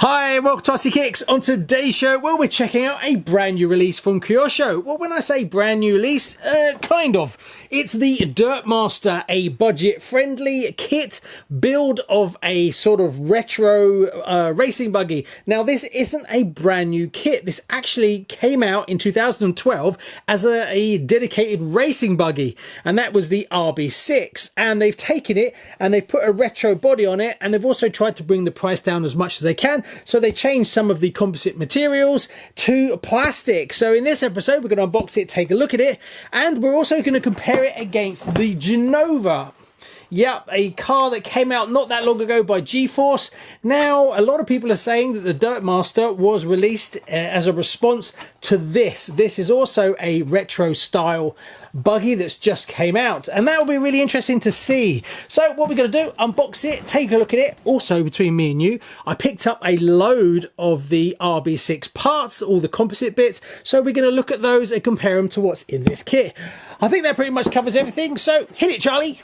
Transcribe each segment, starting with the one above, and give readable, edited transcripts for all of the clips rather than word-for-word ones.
Hi, welcome to RCKicks. On today's show, well, we're checking out a brand new release from Kyosho. Well, when I say brand new release, kind of. It's the Dirt Master, a budget-friendly kit build of a sort of retro racing buggy. Now, this isn't a brand new kit. This actually came out in 2012 as a dedicated racing buggy, and that was the RB6. And they've taken it and they've put a retro body on it, and they've also tried to bring the price down as much as they can. So they changed some of the composite materials to plastic. So in this episode, we're going to unbox it, take a look at it, and we're also going to compare it against the Genova. Yep, a car that came out not that long ago by G-Force. Now, a lot of people are saying that the Dirt Master was released as a response to this. This is also a retro style buggy that's just came out, and that will be really interesting to see. So what we're going to do, unbox it, take a look at it. Also, between me and you, I picked up a load of the RB6 parts, all the composite bits, so we're going to look at those and compare them to what's in this kit. I think that pretty much covers everything, so hit it, Charlie.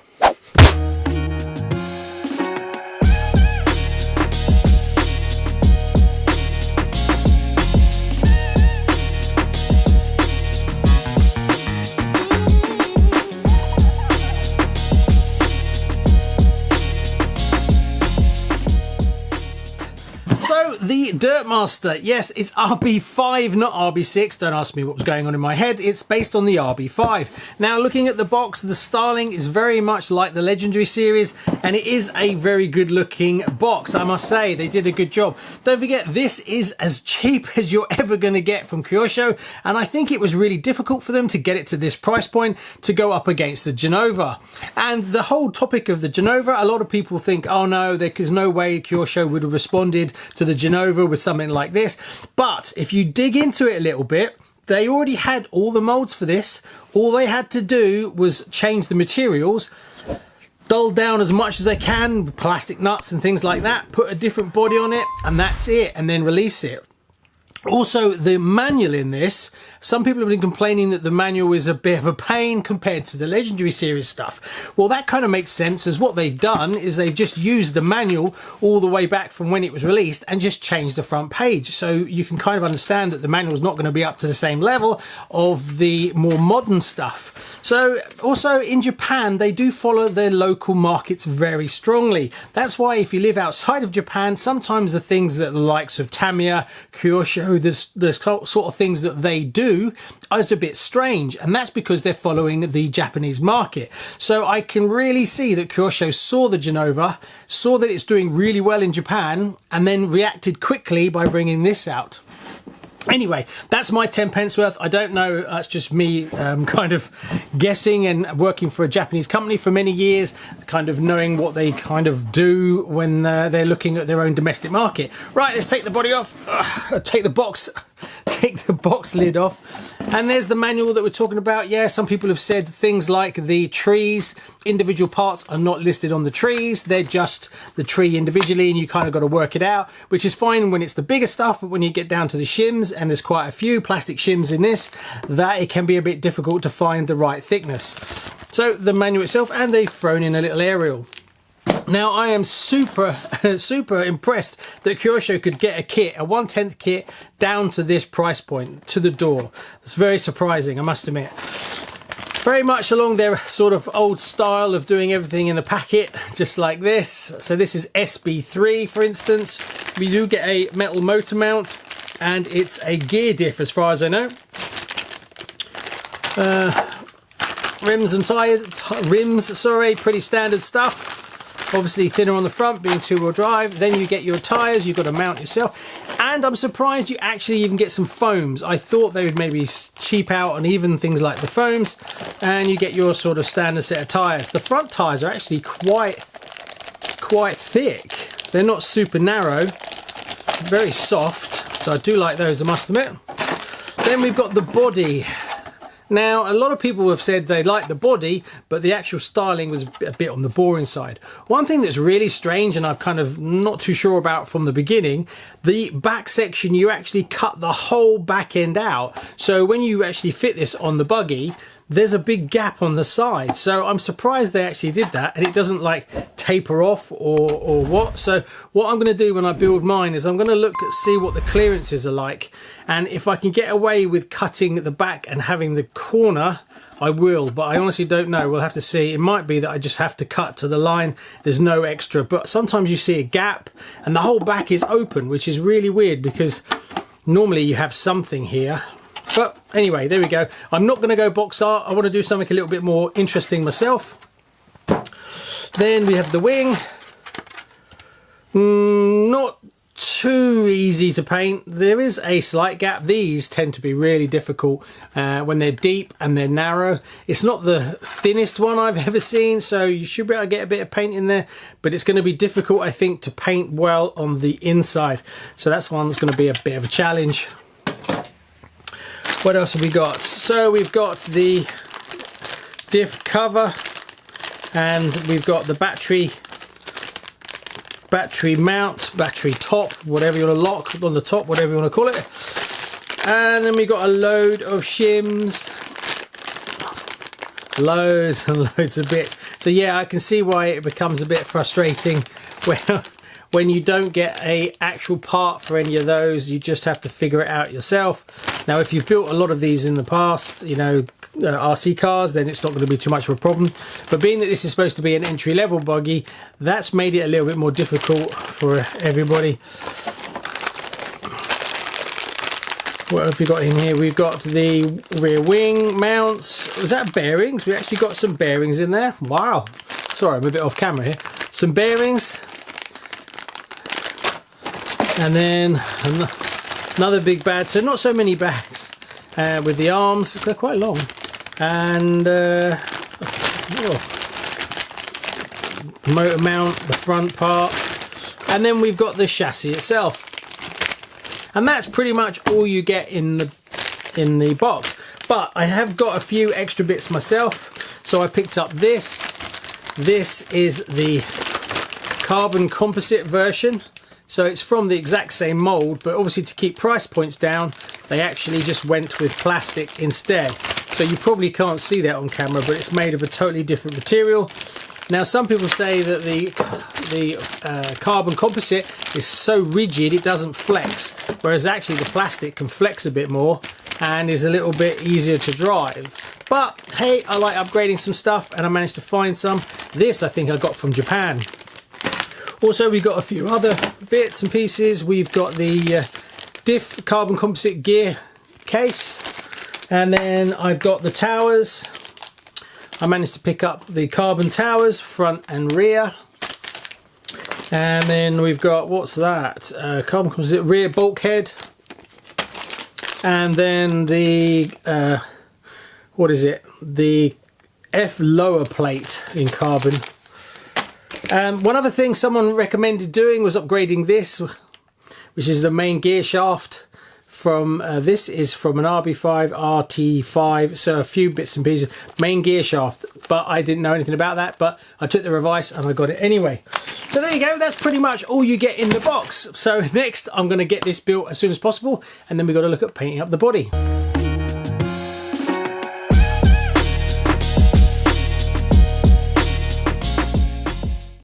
So, the Dirt Master, yes, it's RB5, not RB6. Don't ask me what was going on in my head. It's based on the RB5. Now, looking at the box, the styling is very much like the Legendary series, and it is a very good looking box, I must say. They did a good job. Don't forget, this is as cheap as you're ever going to get from Kyosho, and I think it was really difficult for them to get it to this price point to go up against the Genova. And the whole topic of the Genova, a lot of people think, oh no, there's no way Kyosho would have responded to the Genova with something like this. But if you dig into it a little bit, they already had all the molds for this. All they had to do was change the materials, dull down as much as they can with plastic nuts and things like that, put a different body on it, and that's it, and then release it. Also, the manual in this, some people have been complaining that the manual is a bit of a pain compared to the Legendary series stuff. Well, that kind of makes sense, as what they've done is they've just used the manual all the way back from when it was released and just changed the front page. So you can kind of understand that the manual is not going to be up to the same level of the more modern stuff. So also in Japan, they do follow their local markets very strongly. That's why if you live outside of Japan, sometimes the things that the likes of Tamiya, Kyosho, the sort of things that they do is a bit strange, and that's because they're following the Japanese market. So I can really see that Kyosho saw the Genova, saw that it's doing really well in Japan, and then reacted quickly by bringing this out. Anyway, that's my 10 pence worth. I don't know, that's just me kind of guessing and working for a Japanese company for many years, kind of knowing what they kind of do when they're looking at their own domestic market. Right, let's take the body off, take the box lid off, and there's the manual that we're talking about. Yeah, some people have said things like the trees, individual parts are not listed on the trees, they're just the tree individually, and you kind of got to work it out, which is fine when it's the bigger stuff, but when you get down to the shims, and there's quite a few plastic shims in this, that it can be a bit difficult to find the right thickness. So the manual itself, and they've thrown in a little aerial. Now, I am super impressed that Kyosho could get a kit, a 1/10 kit, down to this price point, to the door. It's very surprising, I must admit. Very much along their sort of old style of doing everything in a packet, just like this. So this is SB3, for instance. We do get a metal motor mount, and it's a gear diff as far as I know. Rims and rims, sorry, pretty standard stuff. Obviously thinner on the front, being two-wheel drive. Then you get your tyres, you've got to mount yourself. And I'm surprised you actually even get some foams. I thought they would maybe cheap out on even things like the foams, and you get your sort of standard set of tyres. The front tyres are actually quite thick. They're not super narrow, very soft, so I do like those, I must admit. Then we've got the body. Now, a lot of people have said they like the body, but the actual styling was a bit on the boring side. One thing that's really strange, and I've kind of not too sure about from the beginning, the back section, you actually cut the whole back end out. So when you actually fit this on the buggy, there's a big gap on the side. So I'm surprised they actually did that, and it doesn't like taper off or what. So what I'm going to do when I build mine is I'm going to look at see what the clearances are like, and if I can get away with cutting the back and having the corner, I will, but I honestly don't know. We'll have to see. It might be that I just have to cut to the line. There's no extra, but sometimes you see a gap and the whole back is open, which is really weird because normally you have something here. But anyway, there we go. I'm not going to go box art. I want to do something a little bit more interesting myself. Then we have the wing. Not too easy to paint. There is a slight gap. These tend to be really difficult when they're deep and they're narrow. It's not the thinnest one I've ever seen, so you should be able to get a bit of paint in there, but it's going to be difficult, I think, to paint well on the inside. So that's one that's going to be a bit of a challenge. What else have we got? So we've got the diff cover, and we've got the battery mount, battery top, whatever you want to lock on the top, whatever you want to call it. And then we got a load of shims, loads and loads of bits. So yeah, I can see why it becomes a bit frustrating when you don't get a actual part for any of those. You just have to figure it out yourself. Now if you've built a lot of these in the past, you know, RC cars, then it's not going to be too much of a problem. But being that this is supposed to be an entry-level buggy, that's made it a little bit more difficult for everybody. What have we got in here? We've got the rear wing mounts. Was that bearings? We actually got some bearings in there. Wow. Sorry, I'm a bit off camera here. Some bearings. And then another big bag. So not so many bags with the arms. They're quite long. And motor mount, the front part, and then we've got the chassis itself, and that's pretty much all you get in the box. But I have got a few extra bits myself, so I picked up this. This is the carbon composite version, so it's from the exact same mold, but obviously to keep price points down, they actually just went with plastic instead. So you probably can't see that on camera, but it's made of a totally different material. Now some people say that the carbon composite is so rigid it doesn't flex, whereas actually the plastic can flex a bit more and is a little bit easier to drive. But hey, I like upgrading some stuff, and I managed to find some. This I think I got from Japan. Also we've got a few other bits and pieces. We've got the diff carbon composite gear case. And then I've got the towers. I managed to pick up the carbon towers, front and rear. And then we've got, what's that? Carbon composite rear bulkhead. And then the, what is it? The F lower plate in carbon. One other thing someone recommended doing was upgrading this, which is the main gear shaft. From this is from an RB5 RT5, so a few bits and pieces, main gear shaft, but I didn't know anything about that, but I took the advice and I got it anyway. So there you go, that's pretty much all you get in the box. So next I'm going to get this built as soon as possible, and then we've got to look at painting up the body.